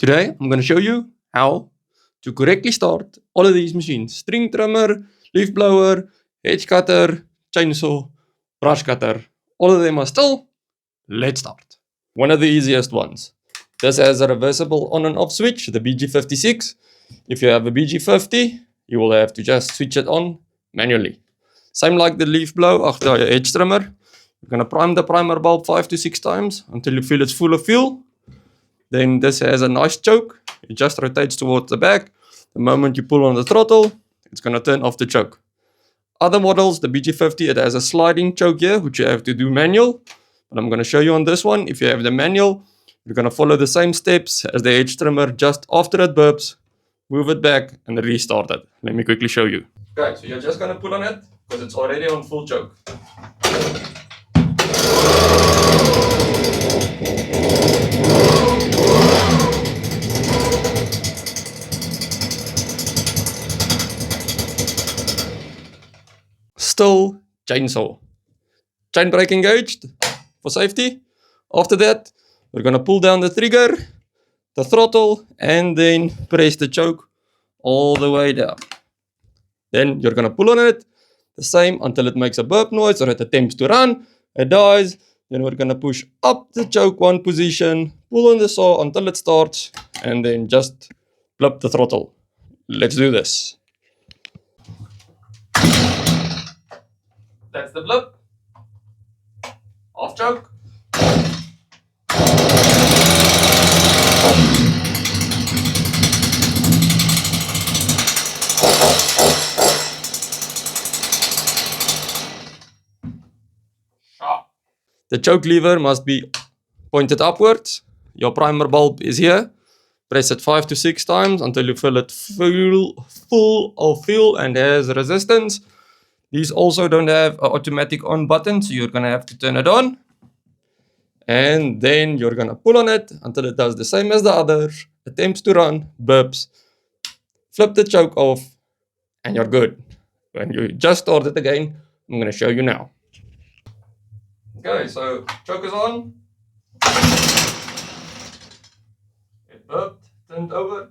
Today, I'm going to show you how to correctly start all of these machines. String trimmer, leaf blower, hedge cutter, chainsaw, brush cutter. All of them are STIHL. Let's start. One of the easiest ones. This has a reversible on and off switch, the BG56. If you have a BG50, you will have to just switch it on manually. Same like the leaf blower after your hedge trimmer. You're going to prime the primer bulb 5 to 6 times until you feel it's full of fuel. Then this has a nice choke. It just rotates towards the back. The moment you pull on the throttle, it's going to turn off the choke. Other models, the BG50, it has a sliding choke here, which you have to do manual. But I'm going to show you on this one. If you have the manual, you're going to follow the same steps as the hedge trimmer. Just after it burps, move it back and restart it. Let me quickly show you. Okay, so you're just going to pull on it because it's already on full choke. STIHL chainsaw. Chain brake engaged for safety. After that, we're going to pull down the trigger, the throttle, and then press the choke all the way down. Then you're going to pull on it the same until it makes a burp noise or it attempts to run. It dies. Then we're going to push up the choke one position, pull on the saw until it starts, and then just flip the throttle. Let's do this. That's the blip. Off choke. Sharp. The choke lever must be pointed upwards. Your primer bulb is here. Press it 5 to 6 times until you feel it full of fuel and has resistance. These also don't have an automatic on button, so you're going to have to turn it on. And then you're going to pull on it until it does the same as the others, attempts to run, burps, flip the choke off, and you're good. When you just start it again, I'm going to show you now. Okay, so choke is on. It burped, turned over,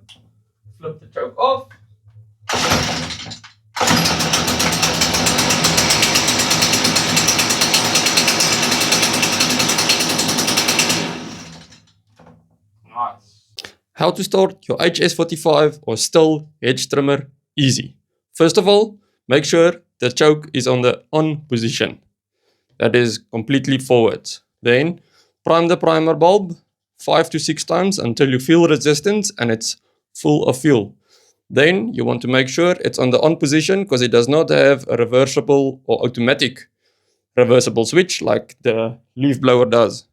flip the choke off. Nice. How to start your HS45 or STIHL hedge trimmer easy. First of all, make sure the choke is on the on position. That is completely forwards. Then prime the primer bulb 5 to 6 times until you feel resistance and it's full of fuel. Then you want to make sure it's on the on position because it does not have a reversible or automatic reversible switch like the leaf blower does.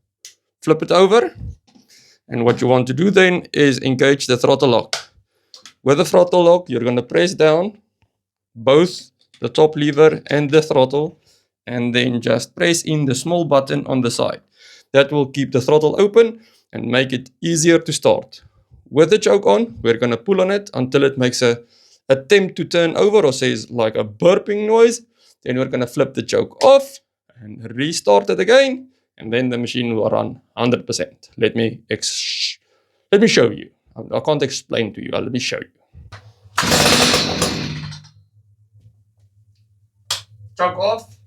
Flip it over. And what you want to do then is engage the throttle lock. With the throttle lock, you're going to press down both the top lever and the throttle, and then just press in the small button on the side. That will keep the throttle open and make it easier to start. With the choke on, we're going to pull on it until it makes an attempt to turn over or says like a burping noise. Then we're going to flip the choke off and restart it again. And then the machine will run 100%. Let me show you. I can't explain to you. Let me show you. Choke off.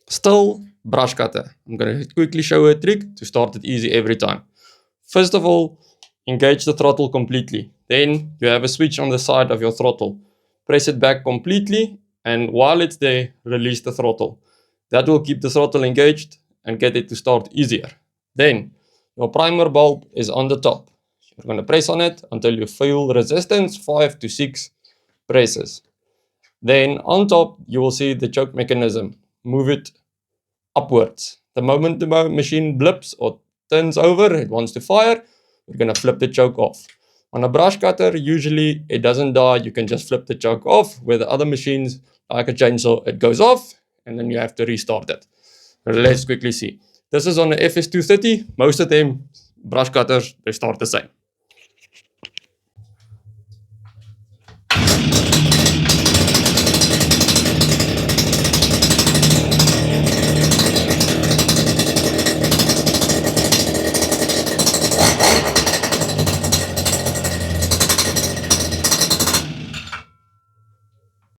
STIHL brush cutter. I'm going to quickly show you a trick to start it easy every time. First of all, engage the throttle completely. Then you have a switch on the side of your throttle. Press it back completely, and while it's there, release the throttle. That will keep the throttle engaged and get it to start easier. Then your primer bulb is on the top. You're going to press on it until you feel resistance, 5 to 6 presses. Then on top, you will see the choke mechanism. Move it upwards. The moment the machine blips or turns over, it wants to fire, we're going to flip the choke off. On a brush cutter, usually it doesn't die. You can just flip the choke off. With the other machines, like a chainsaw, it goes off and then you have to restart it. Let's quickly see. This is on the FS230. Most of them, brush cutters, they start the same.